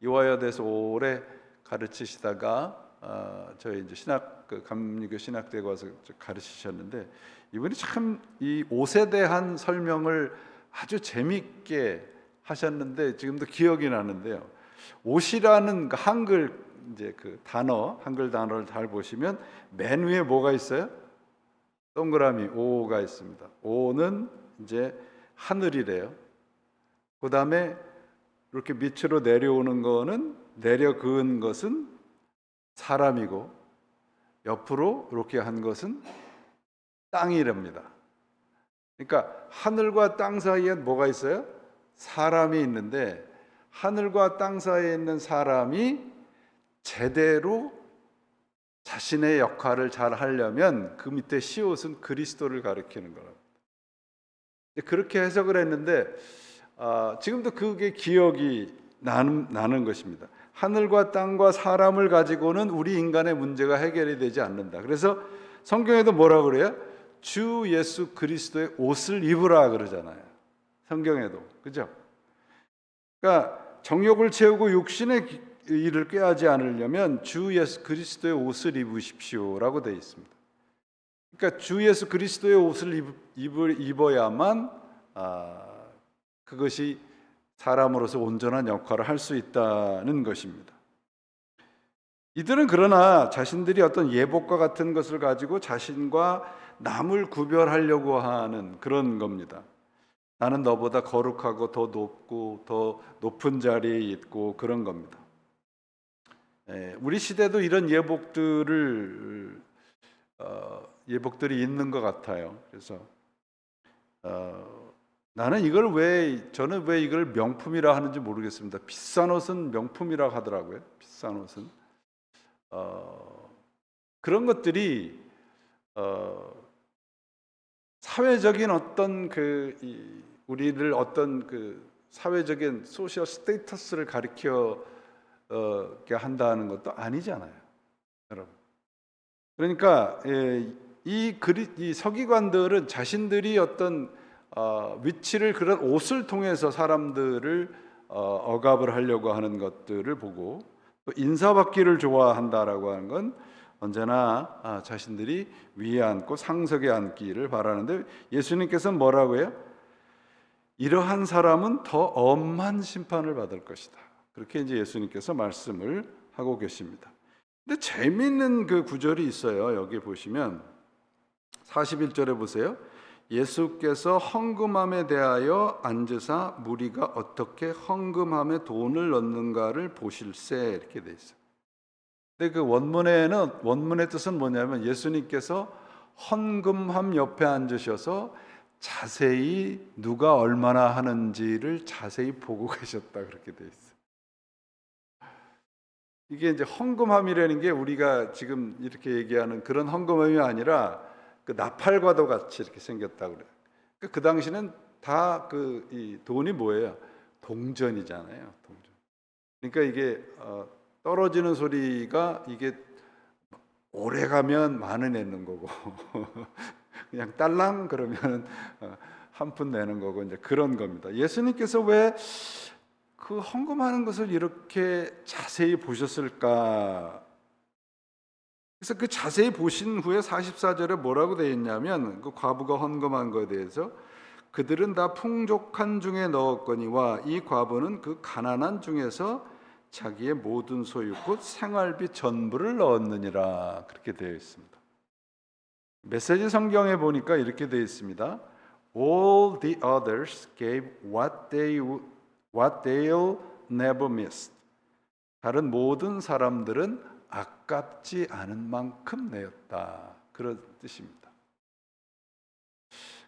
이화여대에서 오래 가르치시다가 저희 이제 감리교 신학대에 와서 가르치셨는데, 이분이 참 이 옷에 대한 설명을 아주 재미있게 하셨는데 지금도 기억이 나는데요. 옷이라는 그 한글 이제 그 단어, 한글 단어를 잘 보시면 맨 위에 뭐가 있어요? 동그라미 오가 있습니다. 오는 이제 하늘이래요. 그 다음에 이렇게 밑으로 내려오는 거는, 내려 그은 것은 사람이고, 옆으로 이렇게 한 것은 땅이랍니다. 그러니까 하늘과 땅 사이에 뭐가 있어요? 사람이 있는데, 하늘과 땅 사이에 있는 사람이 제대로 자신의 역할을 잘 하려면 그 밑에 시옷은 그리스도를 가리키는 거랍니다. 그렇게 해석을 했는데 지금도 그게 기억이 나는 것입니다. 하늘과 땅과 사람을 가지고는 우리 인간의 문제가 해결이 되지 않는다. 그래서 성경에도 뭐라 그래요? 주 예수 그리스도의 옷을 입으라 그러잖아요. 성경에도. 그죠? 그러니까 정욕을 채우고 육신의 일을 꾀하지 않으려면 주 예수 그리스도의 옷을 입으십시오라고 되어 있습니다. 그러니까 주 예수 그리스도의 옷을 입어야만 그것이 사람으로서 온전한 역할을 할 수 있다는 것입니다. 이들은 그러나 자신들이 어떤 예복과 같은 것을 가지고 자신과 남을 구별하려고 하는 그런 겁니다. 나는 너보다 거룩하고 더 높고 더 높은 자리에 있고 그런 겁니다. 우리 시대도 이런 예복들이 있는 것 같아요. 그래서 저는 왜 이걸 명품이라 하는지 모르겠습니다. 비싼 옷은 명품이라 하더라고요. 비싼 옷은 그런 것들이 사회적인 어떤 우리를 어떤 사회적인 소셜 스테이터스를 가리켜 한다는 것도 아니잖아요, 여러분. 그러니까 이 서기관들은 자신들이 어떤 위치를 그런 옷을 통해서 사람들을 억압을 하려고 하는 것들을 보고, 또 인사받기를 좋아한다라고 하는 건 언제나 자신들이 위에 앉고 상석에 앉기를 바라는데, 예수님께서는 뭐라고 해요? 이러한 사람은 더 엄한 심판을 받을 것이다. 그렇게 이제 예수님께서 말씀을 하고 계십니다. 근데 재미있는 그 구절이 있어요. 여기 보시면 41절에 보세요. 예수께서 헌금함에 대하여 앉으사 무리가 어떻게 헌금함에 돈을 넣는가를 보실세, 이렇게 돼 있어요. 근데 그 원문의 뜻은 뭐냐면 예수님께서 헌금함 옆에 앉으셔서 자세히 누가 얼마나 하는지를 자세히 보고 계셨다, 그렇게 돼 있어요. 이게 이제 헌금함이라는 게 우리가 지금 이렇게 얘기하는 그런 헌금함이 아니라 그 나팔과도 같이 이렇게 생겼다고 그래요. 그 당시는 다 이 돈이 뭐예요? 동전이잖아요. 동전. 그러니까 이게 떨어지는 소리가 이게 오래 가면 만 원 내는 거고 그냥 딸랑 그러면 한 푼 내는 거고, 이제 그런 겁니다. 예수님께서 왜 그 헌금하는 것을 이렇게 자세히 보셨을까? 그래서 그 자세히 보신 후에 44절에 뭐라고 되어 있냐면, 그 과부가 헌금한 것에 대해서 그들은 다 풍족한 중에 넣었거니와 이 과부는 그 가난한 중에서 자기의 모든 소유 곧 생활비 전부를 넣었느니라, 그렇게 되어 있습니다. 메시지 성경에 보니까 이렇게 되어 있습니다. All the others gave what they'll never miss. 다른 모든 사람들은 아깝지 않은 만큼 내었다, 그런 뜻입니다.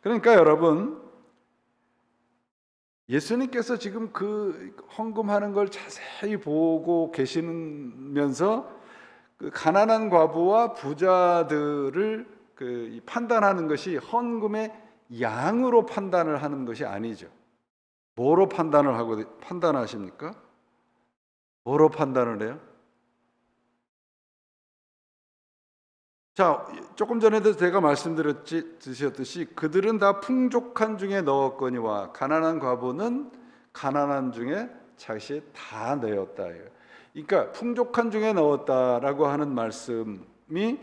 그러니까 여러분, 예수님께서 지금 그 헌금하는 걸 자세히 보고 계시면서 그 가난한 과부와 부자들을 판단하는 것이 헌금의 양으로 판단을 하는 것이 아니죠. 뭐로 판단하십니까? 뭐로 판단을 해요? 자, 조금 전에도 제가 말씀드렸듯이 그들은 다 풍족한 중에 넣었거니와 가난한 과부는 가난한 중에 차시 다 내었다. 그러니까 풍족한 중에 넣었다라고 하는 말씀이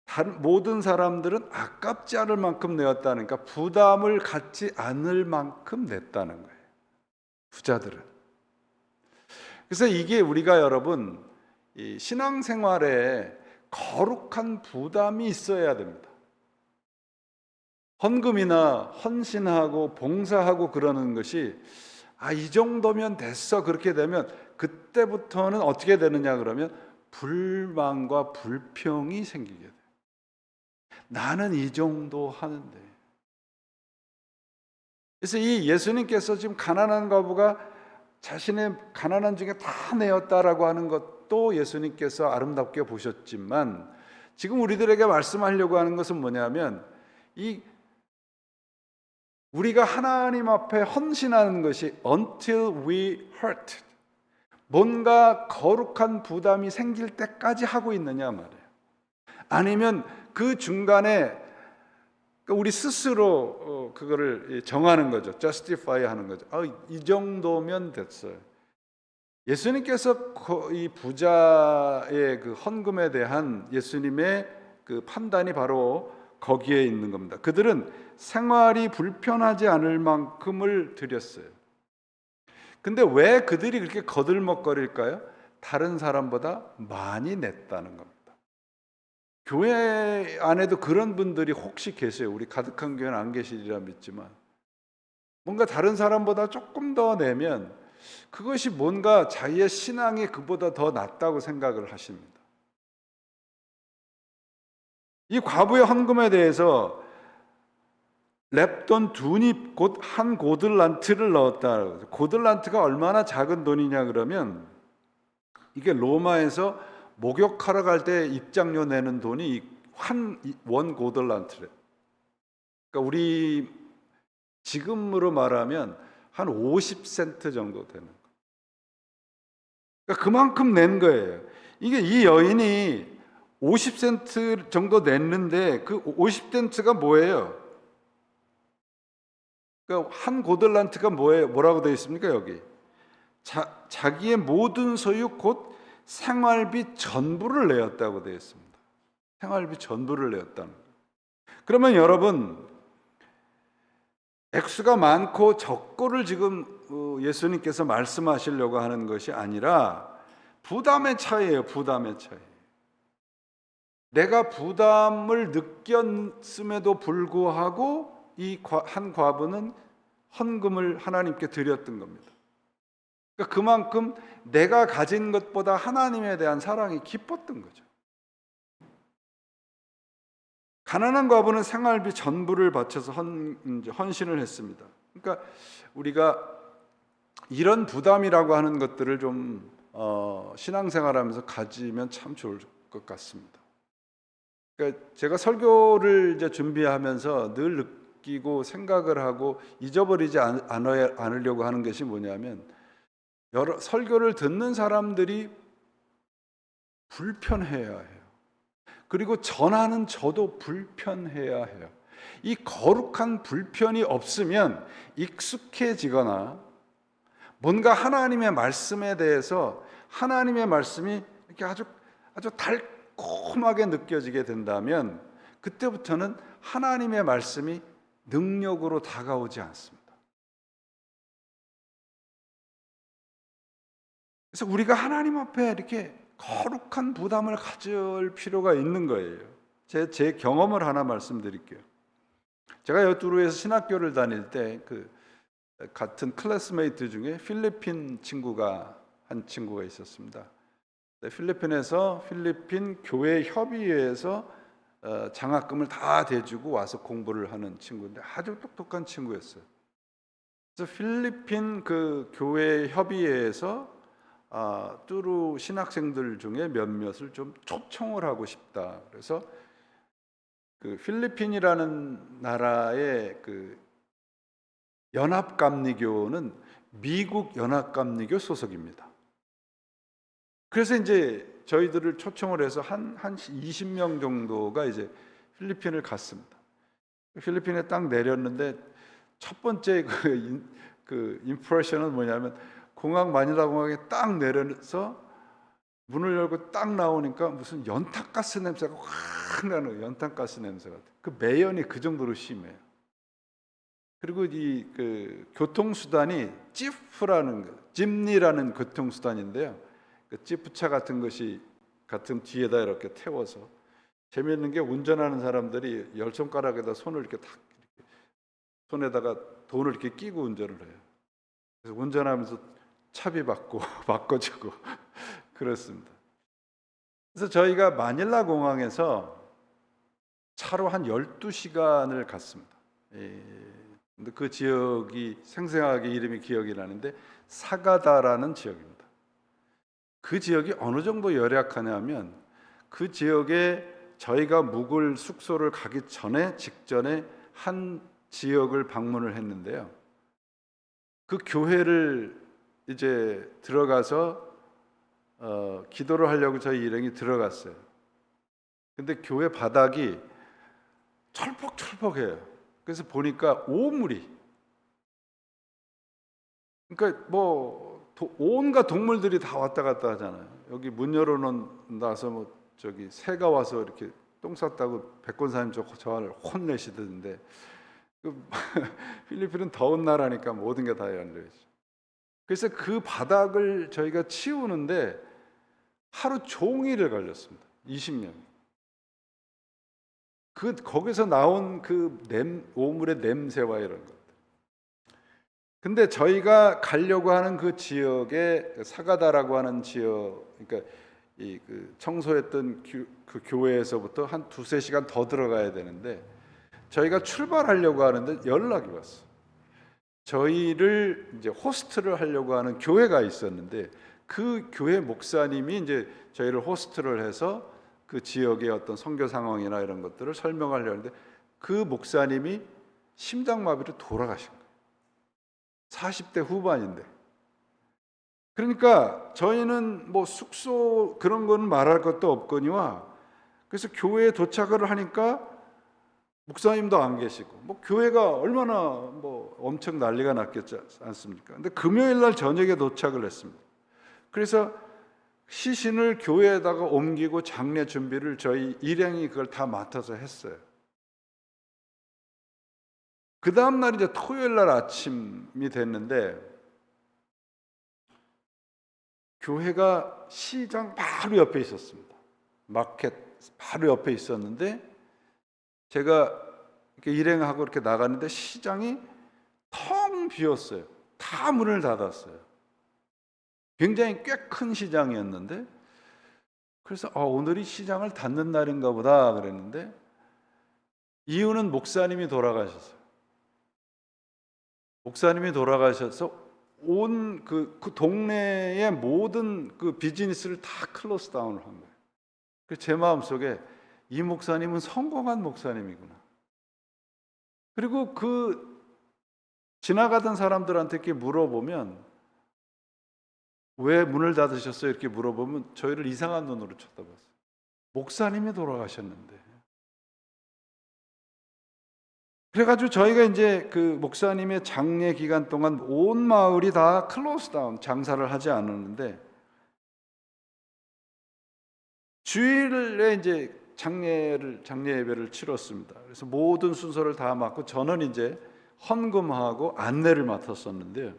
다른 모든 사람들은 아깝지 않을 만큼 내었다니까 부담을 갖지 않을 만큼 냈다는 거예요. 부자들은. 그래서 이게 우리가 여러분 이 신앙생활에 거룩한 부담이 있어야 됩니다. 헌금이나 헌신하고 봉사하고 그러는 것이 이 정도면 됐어 그렇게 되면 그때부터는 어떻게 되느냐 그러면 불만과 불평이 생기게 돼요. 나는 이 정도 하는데. 그래서 이 예수님께서 지금 가난한 과부가 자신의 가난한 중에 다 내었다라고 하는 것도 예수님께서 아름답게 보셨지만 지금 우리들에게 말씀하려고 하는 것은 뭐냐면 이 우리가 하나님 앞에 헌신하는 것이 until we hurt 뭔가 거룩한 부담이 생길 때까지 하고 있느냐 말이에요. 아니면 그 중간에 우리 스스로 그거를 정하는 거죠. justify 하는 거죠. 이 정도면 됐어요. 예수님께서 이 부자의 그 헌금에 대한 예수님의 그 판단이 바로 거기에 있는 겁니다. 그들은 생활이 불편하지 않을 만큼을 드렸어요. 근데 왜 그들이 그렇게 거들먹거릴까요? 다른 사람보다 많이 냈다는 겁니다. 교회 안에도 그런 분들이 혹시 계세요. 우리 가득한 교회는 안 계시리라 믿지만 뭔가 다른 사람보다 조금 더 내면 그것이 뭔가 자기의 신앙이 그보다 더 낫다고 생각을 하십니다. 이 과부의 헌금에 대해서 랩돈 두닙 곧 한 고들란트를 넣었다. 고들란트가 얼마나 작은 돈이냐 그러면 이게 로마에서 목욕하러 갈 때 입장료 내는 돈이 원 고들란트래. 그러니까 우리 지금으로 말하면 한 50센트 정도 되는 거예요. 그러니까 그만큼 낸 거예요. 이게 이 여인이 50센트 정도 냈는데 그 50센트가 뭐예요? 그러니까 한 고들란트가 뭐예요? 뭐라고 되어 있습니까? 여기 자기의 모든 소유 곧 생활비 전부를 내었다고 되어 있습니다. 생활비 전부를 내었다는 거예요. 그러면 여러분 액수가 많고 적고를 지금 예수님께서 말씀하시려고 하는 것이 아니라 부담의 차이예요. 부담의 차이. 내가 부담을 느꼈음에도 불구하고 이 한 과부는 헌금을 하나님께 드렸던 겁니다. 그러니까 그만큼 내가 가진 것보다 하나님에 대한 사랑이 기뻤던 거죠. 가난한 과부는 생활비 전부를 바쳐서 헌신을 했습니다. 그러니까 우리가 이런 부담이라고 하는 것들을 좀 신앙생활하면서 가지면 참 좋을 것 같습니다. 그러니까 제가 설교를 이제 준비하면서 늘 느끼고 생각을 하고 잊어버리지 않으려고 하는 것이 뭐냐면 여러 설교를 듣는 사람들이 불편해야 해요. 그리고 전하는 저도 불편해야 해요. 이 거룩한 불편이 없으면 익숙해지거나 뭔가 하나님의 말씀에 대해서 하나님의 말씀이 이렇게 아주 달콤하게 느껴지게 된다면 그때부터는 하나님의 말씀이 능력으로 다가오지 않습니다. 그래서 우리가 하나님 앞에 이렇게 거룩한 부담을 가질 필요가 있는 거예요. 제 경험을 하나 말씀드릴게요. 제가 여투르에서 신학교를 다닐 때 그 같은 클래스메이트 중에 필리핀 친구가 한 친구가 있었습니다. 필리핀에서 필리핀 교회 협의회에서 장학금을 다 대주고 와서 공부를 하는 친구인데 아주 똑똑한 친구였어요. 그래서 필리핀 그 교회 협의회에서 뚜루 신학생들 중에 몇몇을 좀 초청을 하고 싶다. 그래서 그 필리핀이라는 나라의 그 연합감리교는 미국 연합감리교 소속입니다. 그래서 이제 저희들을 초청을 해서 한 20명 정도가 이제 필리핀을 갔습니다. 필리핀에 딱 내렸는데 첫 번째 그 임프레션은 뭐냐면 마닐라 공항에 딱 내려서 문을 열고 딱 나오니까 무슨 연탄가스 냄새가 확 나는 거예요. 연탄가스 냄새 같아. 그 매연이 그 정도로 심해요. 그리고 이 교통수단이 짐니라는 교통수단인데요. 그 지프차 같은 것이 같은 뒤에다 이렇게 태워서, 재미있는 게 운전하는 사람들이 열 손가락에다 손을 이렇게 탁 손에다가 돈을 이렇게 끼고 운전을 해요. 그래서 운전하면서 차비 받고 바꿔주고 그렇습니다. 그래서 저희가 마닐라 공항에서 차로 한 12시간을 갔습니다. 근데 그 지역이 생생하게 이름이 기억이 나는데 사가다라는 지역입니다. 그 지역이 어느 정도 열악하냐면, 그 지역에 저희가 묵을 숙소를 가기 직전에 한 지역을 방문을 했는데요. 그 교회를 이제 들어가서 기도를 하려고 저희 일행이 들어갔어요. 근데 교회 바닥이 철퍽철퍽해요. 그래서 보니까 오물이, 그러니까 뭐 온갖 동물들이 다 왔다 갔다 하잖아요. 여기 문 열어놓나서 뭐 저기 새가 와서 이렇게 똥 쌌다고 백권사님 저를 혼내시던데, 필리핀은 더운 나라니까 모든 게 다 열려있죠. 그래서 그 바닥을 저희가 치우는데 하루 종일을 걸렸습니다. 20년. 거기서 나온 오물의 냄새와 이런 것. 근데 저희가 가려고 하는 그 지역에 사가다라고 하는 지역, 그러니까 청소했던 그 교회에서부터 한 2-3시간 더 들어가야 되는데, 저희가 출발하려고 하는데 연락이 왔어. 저희를 이제 호스트를 하려고 하는 교회가 있었는데, 그 교회 목사님이 이제 저희를 호스트를 해서 그 지역의 어떤 선교 상황이나 이런 것들을 설명하려고 하는데, 그 목사님이 심장마비로 돌아가신 거예요. 40대 후반인데. 그러니까 저희는 뭐 숙소 그런 거는 말할 것도 없거니와, 그래서 교회에 도착을 하니까 목사님도 안 계시고, 뭐 교회가 얼마나 뭐 엄청 난리가 났겠지 않습니까? 근데 금요일 날 저녁에 도착을 했습니다. 그래서 시신을 교회에다가 옮기고 장례 준비를 저희 일행이 그걸 다 맡아서 했어요. 그 다음 날 이제 토요일 날 아침이 됐는데, 교회가 시장 바로 옆에 있었습니다. 마켓 바로 옆에 있었는데, 제가 이렇게 일행하고 이렇게 나갔는데 시장이 텅 비었어요. 다 문을 닫았어요. 굉장히 꽤 큰 시장이었는데, 그래서 오늘이 시장을 닫는 날인가 보다 그랬는데, 이유는 목사님이 돌아가셨어요. 목사님이 돌아가셔서 온 그 동네의 모든 그 비즈니스를 다 클로스 다운을 한 거예요. 그래서 제 마음속에 이 목사님은 성공한 목사님이구나. 그리고 지나가던 사람들한테 이렇게 물어보면, 왜 문을 닫으셨어요? 이렇게 물어보면 저희를 이상한 눈으로 쳐다봤어요. 목사님이 돌아가셨는데. 그래가지고 저희가 이제 그 목사님의 장례 기간 동안 온 마을이 다 클로스 다운, 장사를 하지 않았는데, 주일에 이제 장례 예배를 치렀습니다. 그래서 모든 순서를 다 맡고 저는 이제 헌금하고 안내를 맡았었는데요.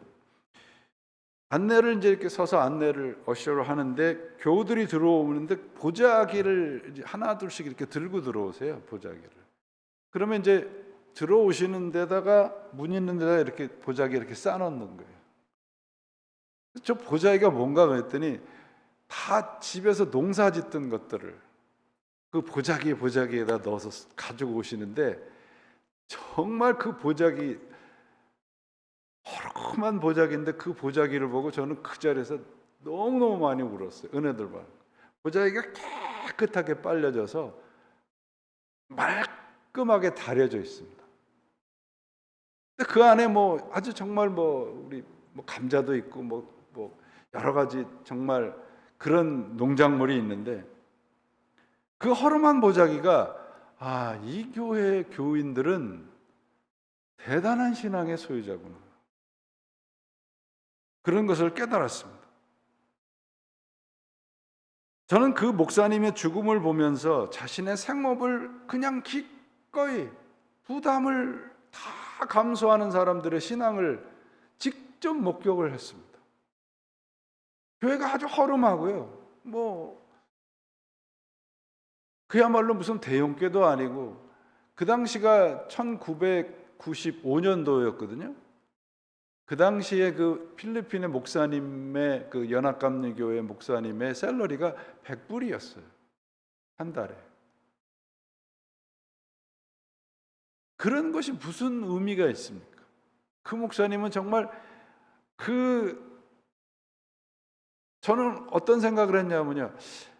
안내를 이제 이렇게 서서 안내를 어셔를 하는데, 교우들이 들어오는데 보자기를 이제 하나 둘씩 이렇게 들고 들어오세요. 보자기를. 그러면 이제 들어오시는 데다가 문 있는 데다 이렇게 보자기 이렇게 쌓아놓는 거예요. 저 보자기가 뭔가 그랬더니 다 집에서 농사 짓던 것들을 그 보자기에다 넣어서 가지고 오시는데, 정말 그 보자기, 허름한 보자기인데 그 보자기를 보고 저는 그 자리에서 너무너무 많이 울었어요. 은혜들만. 보자기가 깨끗하게 빨려져서 말끔하게 다려져 있습니다. 근데 그 안에 뭐 아주 정말 우리 감자도 있고 뭐 여러 가지 정말 그런 농작물이 있는데, 그 허름한 보자기가 이 교회 교인들은 대단한 신앙의 소유자구나. 그런 것을 깨달았습니다. 저는 그 목사님의 죽음을 보면서 자신의 생업을 그냥 기꺼이 부담을 다 감수하는 사람들의 신앙을 직접 목격을 했습니다. 교회가 아주 허름하고요. 그야말로 무슨 대형교도 아니고, 그 당시가 1995년도였거든요. 그 당시에 그 필리핀의 목사님의 그 연합감리교회 목사님의 샐러리가 100불이었어요. 한 달에. 그런 것이 무슨 의미가 있습니까? 그 목사님은 정말 저는 어떤 생각을 했냐면요.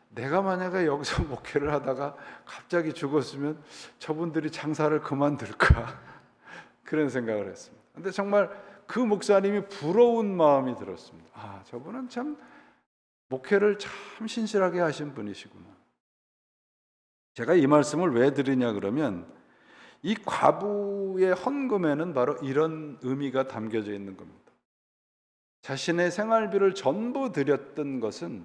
내가 만약에 여기서 목회를 하다가 갑자기 죽었으면 저분들이 장사를 그만둘까? 그런 생각을 했습니다. 근데 정말 그 목사님이 부러운 마음이 들었습니다. 저분은 참 목회를 참 신실하게 하신 분이시구나. 제가 이 말씀을 왜 드리냐 그러면, 이 과부의 헌금에는 바로 이런 의미가 담겨져 있는 겁니다. 자신의 생활비를 전부 드렸던 것은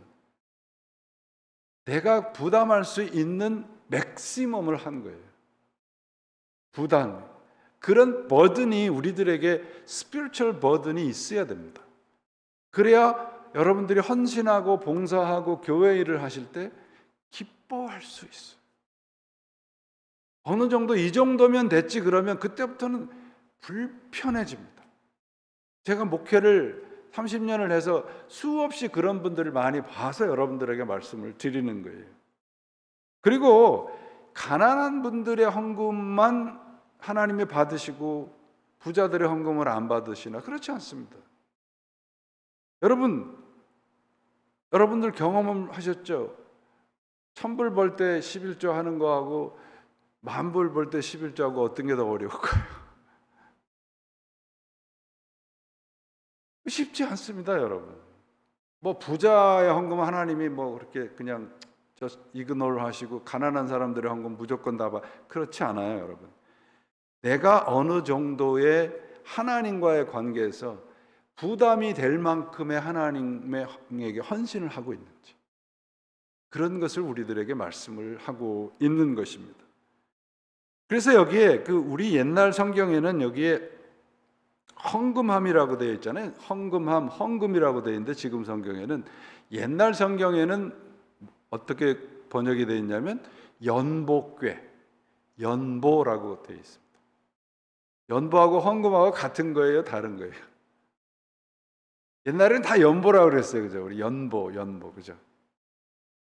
내가 부담할 수 있는 맥시멈을 한 거예요. 부담. 그런 버든이 우리들에게 스피리추얼 버든이 있어야 됩니다. 그래야 여러분들이 헌신하고 봉사하고 교회 일을 하실 때 기뻐할 수 있어요. 어느 정도 이 정도면 됐지 그러면 그때부터는 불편해집니다. 제가 목회를 30년을 해서 수없이 그런 분들을 많이 봐서 여러분들에게 말씀을 드리는 거예요. 그리고 가난한 분들의 헌금만 하나님이 받으시고 부자들의 헌금을 안 받으시나? 그렇지 않습니다. 여러분들 경험을 하셨죠? 1,000불 벌 때 11조 하는 거하고 10,000불 벌 때 11조하고 어떤 게 더 어려울까요? 쉽지 않습니다, 여러분. 부자의 헌금 하나님이 그렇게 그냥 이그노를 하시고 가난한 사람들의 헌금 무조건 다 그렇지 않아요, 여러분. 내가 어느 정도의 하나님과의 관계에서 부담이 될 만큼의 하나님에게 헌신을 하고 있는지, 그런 것을 우리들에게 말씀을 하고 있는 것입니다. 그래서 여기에 우리 옛날 성경에는 여기에 헌금함이라고 되어 있잖아요. 헌금이라고 되어 있는데, 지금 성경에는, 옛날 성경에는 어떻게 번역이 되어 있냐면 연보라고 되어 있습니다. 연보하고 헌금하고 같은 거예요, 다른 거예요? 옛날에는 다 연보라고 그랬어요, 그죠? 우리 연보, 그죠?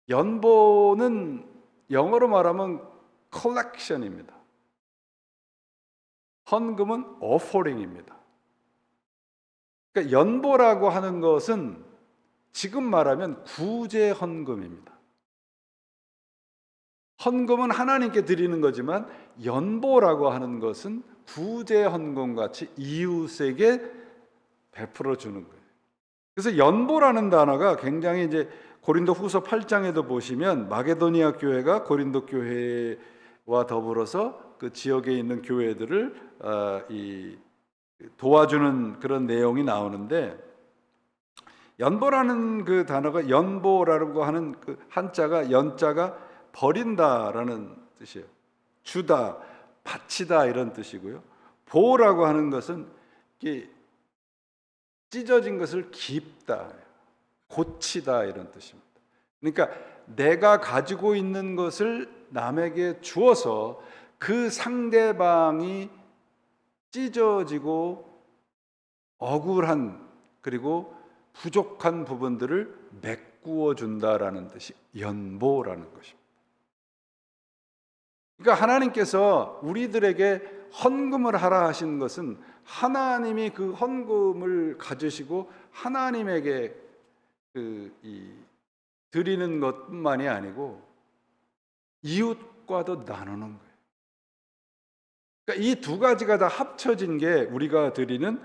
연보는 영어로 말하면 collection입니다. 헌금은 offering입니다. 그러니까 연보라고 하는 것은 지금 말하면 구제 헌금입니다. 헌금은 하나님께 드리는 거지만 연보라고 하는 것은 구제 헌금 같이 이웃에게 베풀어 주는 거예요. 그래서 연보라는 단어가 굉장히 이제 고린도후서 8장에도 보시면 마게도니아 교회가 고린도 교회와 더불어서 그 지역에 있는 교회들을 도와주는 그런 내용이 나오는데, 연보라는 그 단어가, 연보라고 하는 그 한자가, 연자가 버린다라는 뜻이에요. 주다, 바치다 이런 뜻이고요. 보라고 하는 것은 찢어진 것을 깁다, 고치다 이런 뜻입니다. 그러니까 내가 가지고 있는 것을 남에게 주어서 그 상대방이 찢어지고 억울한 그리고 부족한 부분들을 메꾸어 준다라는 뜻이 연보라는 것입니다. 그러니까 하나님께서 우리들에게 헌금을 하라 하신 것은 하나님이 그 헌금을 가지시고 하나님에게 드리는 것뿐만이 아니고 이웃과도 나누는 거예요. 그러니까 이 두 가지가 다 합쳐진 게 우리가 드리는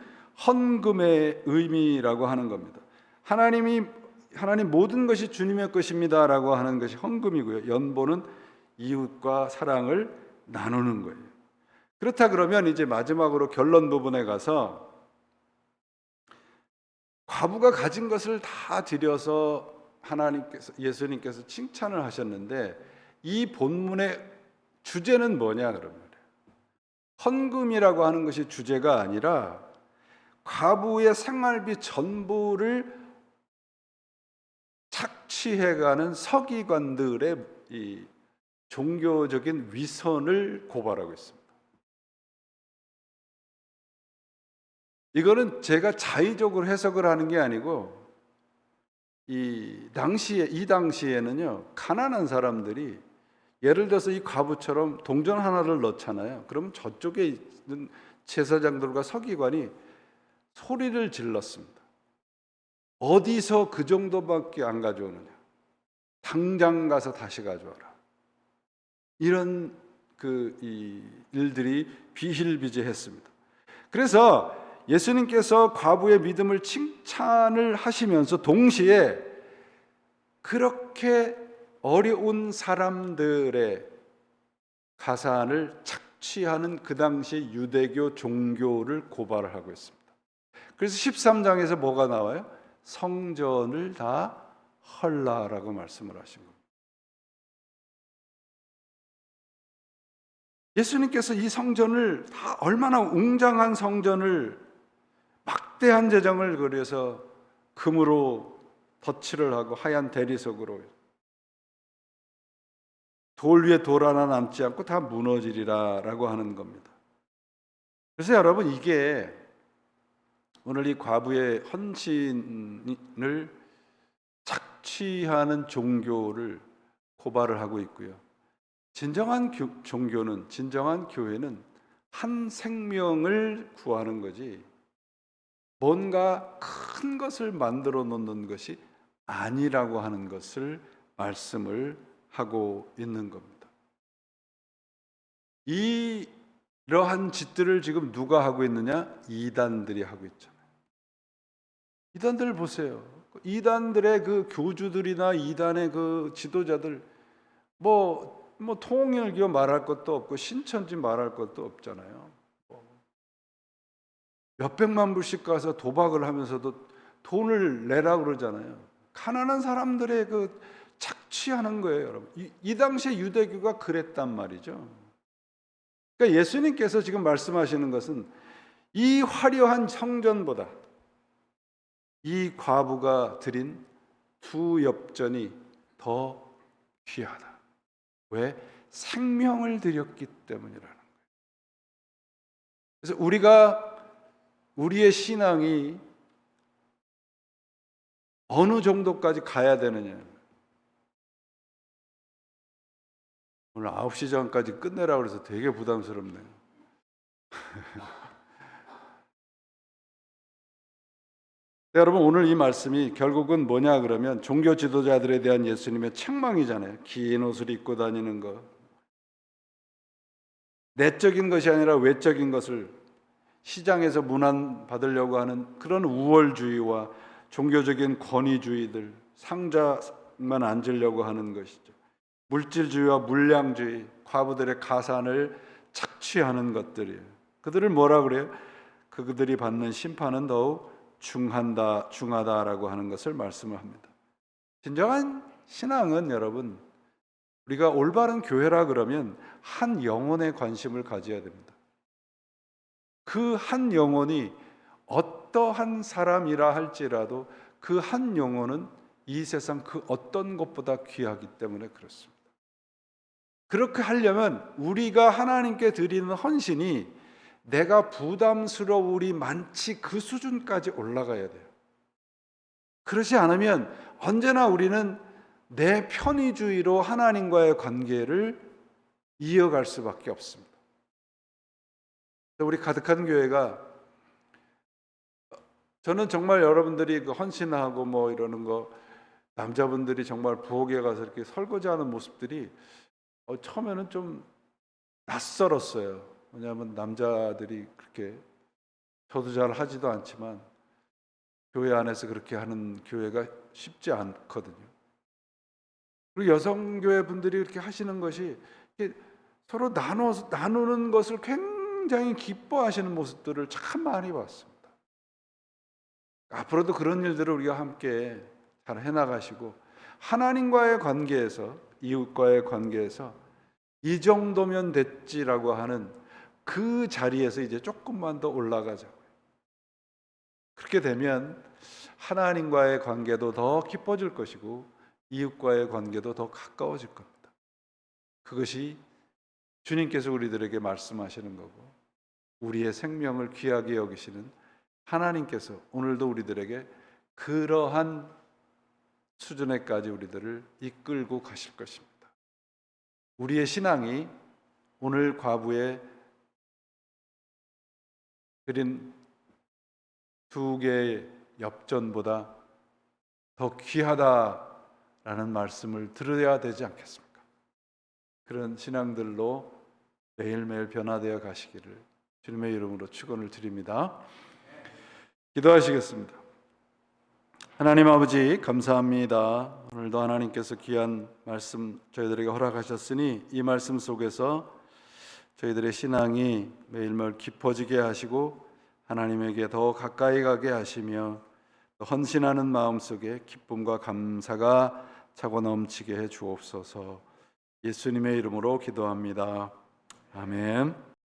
헌금의 의미라고 하는 겁니다. 하나님 모든 것이 주님의 것입니다라고 하는 것이 헌금이고요. 연보는 이웃과 사랑을 나누는 거예요. 그렇다 그러면 이제 마지막으로 결론 부분에 가서, 과부가 가진 것을 다 드려서 예수님께서 칭찬을 하셨는데, 이 본문의 주제는 뭐냐 그러면 헌금이라고 하는 것이 주제가 아니라 과부의 생활비 전부를 착취해가는 서기관들의 이 종교적인 위선을 고발하고 있습니다. 이거는 제가 자의적으로 해석을 하는 게 아니고, 이 당시에는요, 가난한 사람들이 예를 들어서 이 과부처럼 동전 하나를 넣잖아요. 그러면 저쪽에 있는 제사장들과 서기관이 소리를 질렀습니다. 어디서 그 정도밖에 안 가져오느냐? 당장 가서 다시 가져와라. 이런 이 일들이 비일비재했습니다. 그래서 예수님께서 과부의 믿음을 칭찬을 하시면서 동시에 그렇게 어려운 사람들의 가산을 착취하는 그 당시 유대교 종교를 고발을 하고 있습니다. 그래서 13장에서 뭐가 나와요? 성전을 다 헐라라고 말씀을 하신 겁니다. 예수님께서 이 성전을 다 얼마나 웅장한 성전을 막대한 재정을 그려서 금으로 덧칠을 하고 하얀 대리석으로 돌 위에 돌 하나 남지 않고 다 무너지리라라고 하는 겁니다. 그래서 여러분, 이게 오늘 이 과부의 헌신을 착취하는 종교를 고발을 하고 있고요. 진정한 종교는, 진정한 교회는 한 생명을 구하는 거지 뭔가 큰 것을 만들어 놓는 것이 아니라고 하는 것을 말씀을 하고 있는 겁니다. 이러한 짓들을 지금 누가 하고 있느냐? 이단들이 하고 있잖아요. 이단들 보세요. 이단들의 그 교주들이나 이단의 그 지도자들 뭐 통일교 말할 것도 없고 신천지 말할 것도 없잖아요. 몇백만 불씩 가서 도박을 하면서도 돈을 내라 그러잖아요. 가난한 사람들의 그 착취하는 거예요, 여러분. 이 당시에 유대교가 그랬단 말이죠. 그러니까 예수님께서 지금 말씀하시는 것은 이 화려한 성전보다 이 과부가 드린 두 엽전이 더 귀하다. 왜? 생명을 드렸기 때문이라는 거예요. 그래서 우리의 신앙이 어느 정도까지 가야 되느냐. 오늘 9시 전까지 끝내라고 해서 되게 부담스럽네요. 여러분, 오늘 이 말씀이 결국은 뭐냐 그러면 종교 지도자들에 대한 예수님의 책망이잖아요. 긴 옷을 입고 다니는 것, 내적인 것이 아니라 외적인 것을 시장에서 문안받으려고 하는 그런 우월주의와 종교적인 권위주의들, 상자만 앉으려고 하는 것이죠. 물질주의와 물량주의, 과부들의 가산을 착취하는 것들이에요. 그들을 뭐라 그래요? 그들이 받는 심판은 더욱 중하다라고 하는 것을 말씀을 합니다. 진정한 신앙은 여러분, 우리가 올바른 교회라 그러면 한 영혼에 관심을 가져야 됩니다. 그 한 영혼이 어떠한 사람이라 할지라도 그 한 영혼은 이 세상 그 어떤 것보다 귀하기 때문에 그렇습니다. 그렇게 하려면 우리가 하나님께 드리는 헌신이 내가 부담스러울이 많지 그 수준까지 올라가야 돼요. 그렇지 않으면 언제나 우리는 내 편의주의로 하나님과의 관계를 이어갈 수밖에 없습니다. 우리 가득한 교회가, 저는 정말 여러분들이 그 헌신하고 뭐 이러는 거, 남자분들이 정말 부엌에 가서 이렇게 설거지하는 모습들이 처음에는 좀 낯설었어요. 왜냐하면 남자들이 그렇게, 저도 잘 하지도 않지만 교회 안에서 그렇게 하는 교회가 쉽지 않거든요. 그리고 여성교회 분들이 이렇게 하시는 것이 서로 나누는 것을 굉장히 기뻐하시는 모습들을 참 많이 봤습니다. 앞으로도 그런 일들을 우리가 함께 잘 해나가시고 하나님과의 관계에서, 이웃과의 관계에서 이 정도면 됐지라고 하는 그 자리에서 이제 조금만 더 올라가자고요. 그렇게 되면 하나님과의 관계도 더 깊어질 것이고 이웃과의 관계도 더 가까워질 겁니다. 그것이 주님께서 우리들에게 말씀하시는 거고, 우리의 생명을 귀하게 여기시는 하나님께서 오늘도 우리들에게 그러한 수준에까지 우리들을 이끌고 가실 것입니다. 우리의 신앙이 오늘 과부의 드린 두 개의 엽전보다 더 귀하다라는 말씀을 들어야 되지 않겠습니까? 그런 신앙들로 매일매일 변화되어 가시기를 주님의 이름으로 축원을 드립니다. 기도하시겠습니다. 하나님 아버지, 감사합니다. 오늘도 하나님께서 귀한 말씀 저희들에게 허락하셨으니 이 말씀 속에서 저희들의 신앙이 매일매일 깊어지게 하시고 하나님에게 더 가까이 가게 하시며 헌신하는 마음 속에 기쁨과 감사가 차고 넘치게 해 주옵소서. 예수님의 이름으로 기도합니다. 아멘.